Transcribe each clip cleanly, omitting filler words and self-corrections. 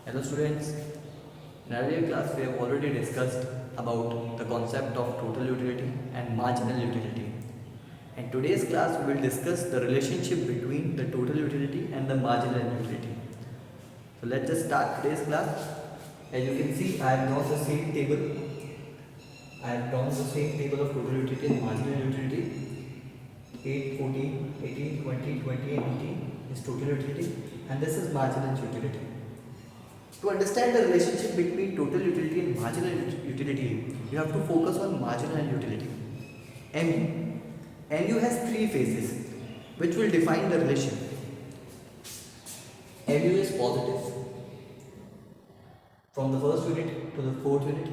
Hello students, in earlier class we have already discussed about the concept of total utility and marginal utility. In today's class we will discuss the relationship between the total utility and the marginal utility. So let's just start today's class. As you can see, I have drawn the same table. I have drawn the same table of total utility and marginal utility. 8, 14, 18, 20, 20 and 18 is total utility and this is marginal utility. To understand the relationship between total utility and marginal utility, you have to focus on marginal utility. MU. MU has three phases which will define the relation. MU is positive from the first unit to the fourth unit.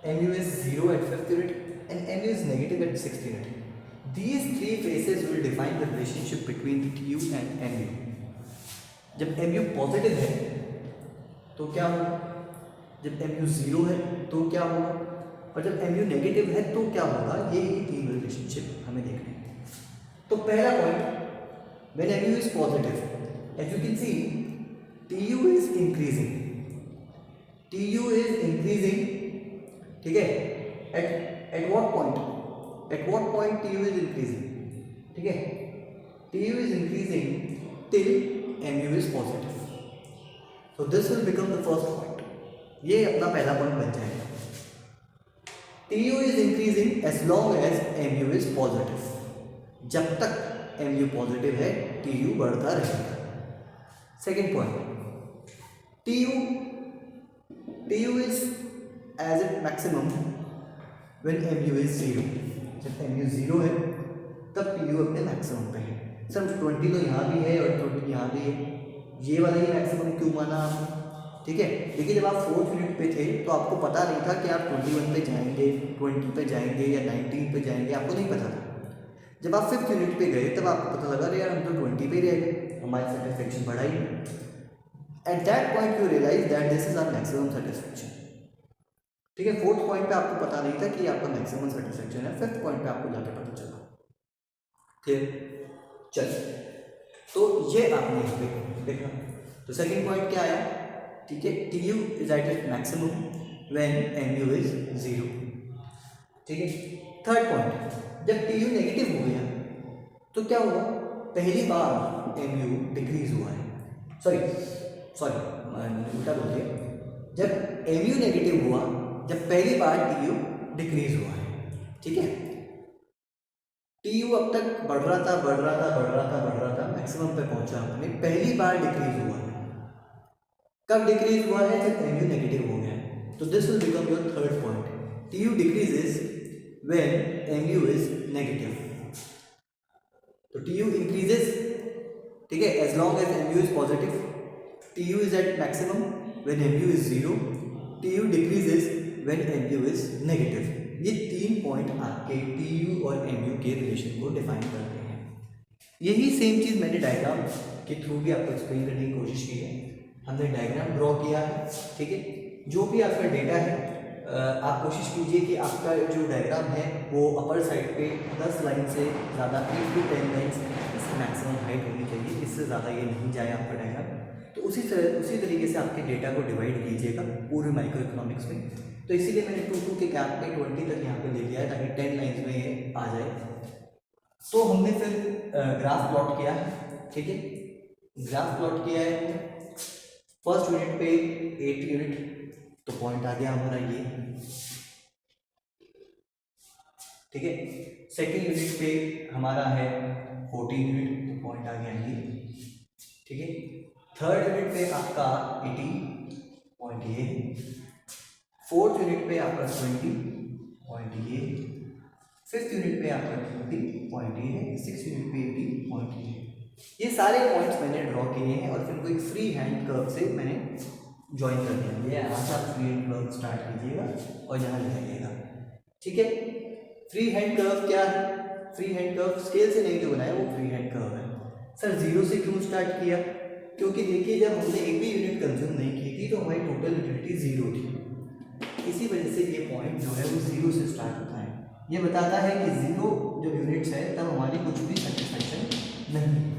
MU is 0 at fifth unit and MU is negative at sixth unit. These three phases will define the relationship between TU and MU. जब MU positive है तो क्या होगा, जब MU 0 है तो क्या होगा, और जब MU नेगेटिव है तो क्या होगा, ये तीन रिलेशनशिप हमें देखने हैं. तो पहला point, when MU is positive, as you can see, TU is increasing. TU is increasing, ठीक है. At what point? At what point TU is increasing? ठीक है. TU is increasing till MU is positive. So this will become the first point. ये अपना पहला point बन जाएगा. TU is increasing as long as MU is positive. जब तक MU positive है TU बढ़ता रहेगा. Second point, TU is as at maximum when MU is 0. जब MU 0 है तब TU अपने मैक्सिमम पे है. सर 20 तो यहाँ भी है और 20 यहाँ भी है, ये वाला ही मैक्सिमम क्यों माना आपने? ठीक है, देखिए जब आप फोर्थ यूनिट पे थे तो आपको पता नहीं था कि आप 21 पे जाएंगे, 20 पे जाएंगे या 19 पे जाएंगे, आपको नहीं पता था. जब आप फिफ्थ यूनिट पे गए तब आपको पता लगा यार हम तो 20 पे रह गए, हमारी सेटिस्फेक्शन बढ़ा ही. At that point you realise that this is our maximum satisfaction. ठीक है, फोर्थ पॉइंट पे आपको पता नहीं था कि आपका मैक्सिमम सेटिस्फेक्शन है, फिफ्थ पॉइंट पे आपको जाके पता चला. क्लियर? चलिए, तो ये आपने यहाँ पे देखा. तो सेकंड पॉइंट क्या आया? ठीक है, TU is at its maximum when MU is 0. ठीक है. थर्ड पॉइंट, जब TU नेगेटिव हो गया तो क्या हुआ? पहली बार MU डिक्रीज हुआ है. सॉरी उल्टा बोल दिया. जब MU नेगेटिव हुआ, जब पहली बार TU डिक्रीज हुआ है. ठीक है. TU अब तक बढ़ रहा था, मैक्सिमम पे पहुंचा अपने, पहली बार डिक्रीज हुआ है. कब डिक्रीज हुआ है? जब MU नेगेटिव हो गया. तो this will become your third point. TU decreases when MU is negative. तो TU इंक्रीजेस, ठीक है, as long as MU is positive. TU is at maximum when MU is 0. TU decreases when MU is negative. ये तीन point आपके TU और MU के relation को define करते हैं. यही सेम चीज़ मैंने डायग्राम के थ्रू भी आपको एक्सप्लेन करने की कोशिश की है. हमने डायग्राम ड्रॉ किया है. ठीक है, जो भी आपका डेटा है आप कोशिश कीजिए कि आपका जो डायग्राम है वो अपर साइड पे 10 लाइन से ज़्यादा 8 to 10 लाइन्स इसकी मैक्सिमम हाइट होनी चाहिए, इससे ज़्यादा ये नहीं जाए आपका डायग्राम. तो उसी तरीके से आपके डेटा को डिवाइड कीजिएगा पूरे माइक्रो इकोनॉमिक्स में. तो इसीलिए मैंने 2 के गैप में 20 तक यहाँ पे ले लिया है ताकि 10 लाइन्स में ये आ जाए. तो हमने फिर ग्राफ प्लॉट किया है. ठीक है, ग्राफ प्लॉट किया है. फर्स्ट यूनिट पे 8 यूनिट, तो पॉइंट आ गया हमारा ये. ठीक है. सेकेंड यूनिट पे हमारा है 14 यूनिट, तो पॉइंट आ गया ये. ठीक है. थर्ड यूनिट पे आपका 18, पॉइंट ये. फोर्थ यूनिट पे आपका 20, पॉइंट ये. फिफ्थ यूनिट पे आपका 20, पॉइंट ये है. सिक्स यूनिट पे 18, पॉइंट ये. ये सारे पॉइंट्स मैंने ड्रॉ किए हैं और फिर कोई फ्री हैंड कर्व से मैंने ज्वाइन कर दिया. ये यहाँ से आप फ्री हैंड कर्व स्टार्ट कीजिएगा और यहाँ लगाइएगा. ठीक है. फ्री हैंड कर्व क्या है? फ्री हैंड कर्व स्केल से नहीं जो बनाया वो फ्री हैंड कर्व है. सर 0 से क्यों स्टार्ट किया? क्योंकि देखिए जब हमने एक भी यूनिट कंज्यूम नहीं की थी तो हमारी टोटल यूटिलिटी 0 थी. इसी वजह से ये पॉइंट जो है वो 0 से स्टार्ट होता है. ये बताता है कि 0 जो यूनिट्स है तब हमारी कुछ भी सेटिस्फेक्शन नहीं.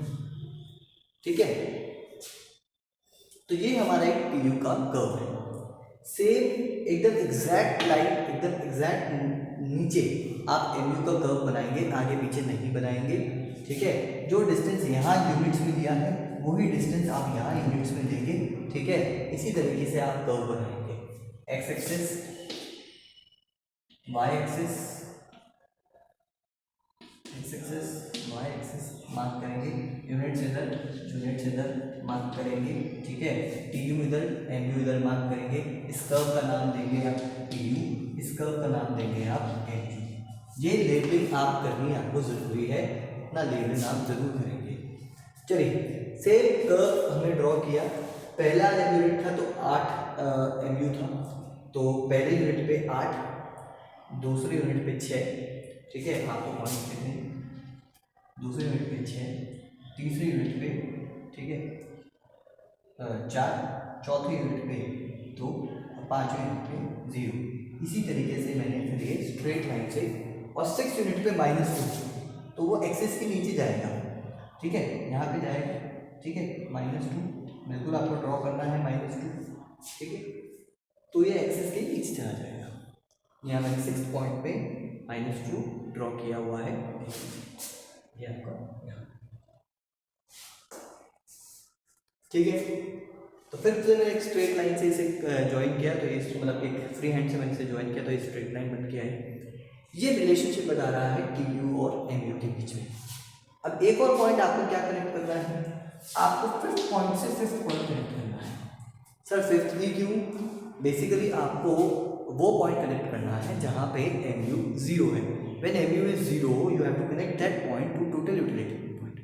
ठीक है. तो ये हमारा एक टी यू का कर्व है। सेम एकदम एग्जैक्ट लाइन, एकदम एग्जैक्ट नीचे आप एम यू का कर्व बनाएंगे, आगे पीछे नहीं बनाएंगे। ठीक है, जो डिस्टेंस यहाँ यूनिट्स में दिया है वही डिस्टेंस आप यहाँ यूनिट्स में देंगे। ठीक है, इसी तरीके से आप कर्व बनाएंगे। X axis, y axis, x axis, y axis mark करेंगे, यूनिट्स इधर मार्क करेंगे। ठीक है, टी यू इधर, एम यू इधर मार्क करेंगे। इस कर्व का नाम देंगे आप टी यू, इस कर्व का नाम देंगे आप एम यू। ये लेबलिंग आप करनी आपको ज़रूरी है, अपना लेबलिंग आप जरूर करेंगे। चलिए, सेम कर्व हमने ड्रॉ किया। पहला यूनिट था तो 8 एम यू था, तो पहले यूनिट पे 8, दूसरे यूनिट पे 6। ठीक है, आपको पॉइंट देते हैं। दूसरे यूनिट पे 6, तीसरे यूनिट पे, ठीक है, 4, चौथे यूनिट पे 2 और पाँचवें यूनिट पे 0। इसी तरीके से मैंने फिर ये स्ट्रेट लाइन से, और 6 यूनिट पे -2, तो वो एक्सिस के नीचे जाएगा। ठीक है, यहाँ पे जाएगा। ठीक है, -2 बिल्कुल आपको ड्रॉ करना है, -2। ठीक है, तो ये एक्सिस के नीचे चला जाएगा। यहाँ मैंने 6 पॉइंट पे -2 ड्रॉ किया हुआ है, ये आपका यहाँ। ठीक है, तो फिर मैंने एक स्ट्रेट लाइन से इसे ज्वाइन किया, तो ये मतलब एक फ्री हैंड से मैंने इसे ज्वाइन किया, तो ये स्ट्रेट लाइन बन के आई। ये रिलेशनशिप बता रहा है टी यू और एम यू के बीच में। अब एक और पॉइंट आपको क्या कनेक्ट करना है, आपको 5th पॉइंट से 5th पॉइंट कनेक्ट करना है। सर 5th भी क्यों? बेसिकली आपको वो पॉइंट कनेक्ट करना है जहाँ पे एम यू 0 है। When M U is 0 you have to connect that point to total utility point.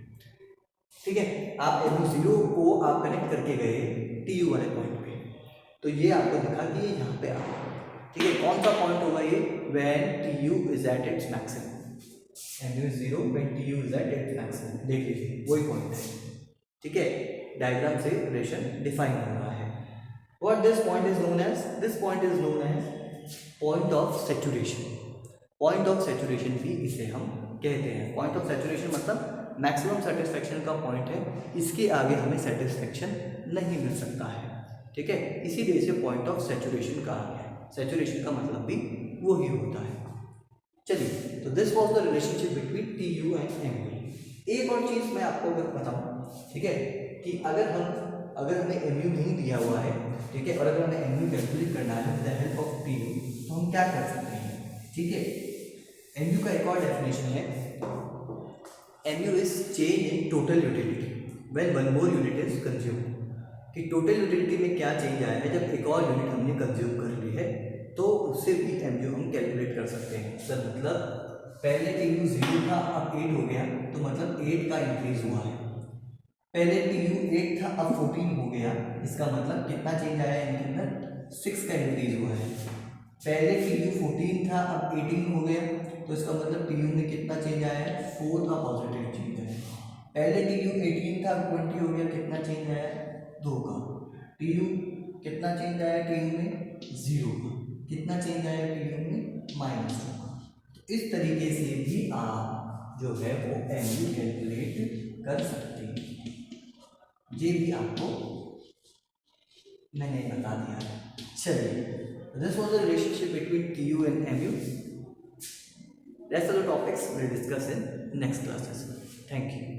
ठीक है, आप एम यू 0 को आप कनेक्ट करके गए टी यू वाले पॉइंट पे, तो ये आपको दिखा कि ये यहाँ पे आ। ठीक है, कौन सा पॉइंट होगा ये? When T U is at its maximum. M U is 0 when T U is at its maximum. देख लीजिए, वही पॉइंट है। ठीक है, डायग्राम से रिलेशन डिफाइन हो रहा है। What this point is known as? This point is known as point of saturation. Point of saturation भी इसे हम कहते हैं। पॉइंट ऑफ सैचुरेशन मतलब मैक्सिमम सेटिस्फैक्शन का पॉइंट है, इसके आगे हमें सेटिस्फैक्शन नहीं मिल सकता है। ठीक है, इसीलिए इसे पॉइंट ऑफ सैचुरेशन कहा गया है। सैचुरेशन का मतलब भी वही होता है। चलिए, तो this was the relationship between T U and M U. एक और चीज़ मैं आपको अगर बताऊँ, ठीक है, कि अगर हमें एम यू नहीं दिया हुआ है, ठीक है, और अगर हमें एम यू कैलकुलेट करना है with the help of T U, तो हम क्या कर सकते हैं? ठीक है, एम यू का एक और डेफिनेशन है, M U is change in total utility when one more unit is consumed. कि टोटल यूटिलिटी में क्या चेंज आया है जब एक और यूनिट हमने कंज्यूम कर ली है, तो उससे भी एम यू हम कैलकुलेट कर सकते हैं। सर मतलब पहले टी यू 0 था, अब 8 हो गया, तो मतलब 8 का इंक्रीज हुआ है। पहले टी यू 8 था, अब 14 हो गया, इसका मतलब कितना चेंज आया है इनके अंदर? 6 का इंक्रीज हुआ है। पहले टी यू 14 था, अब 18 हो गया, तो इसका मतलब टी यू में कितना चेंज आया है? 4 का पॉजिटिव चेंज आया है। पहले टी यू 18 था, अब 20 हो गया, कितना चेंज आया है? 2 का। टी यू कितना चेंज आया टी यू में? 0 का। कितना चेंज आया टी यू में? -2 का। तो इस तरीके से भी आप जो है वो एम यू कैलकुलेट कर सकते हैं। ये भी आपको मैंने बता दिया है। चलिए, this was the relationship between T U and M U. Rest of the topics will discuss in next classes. Thank you.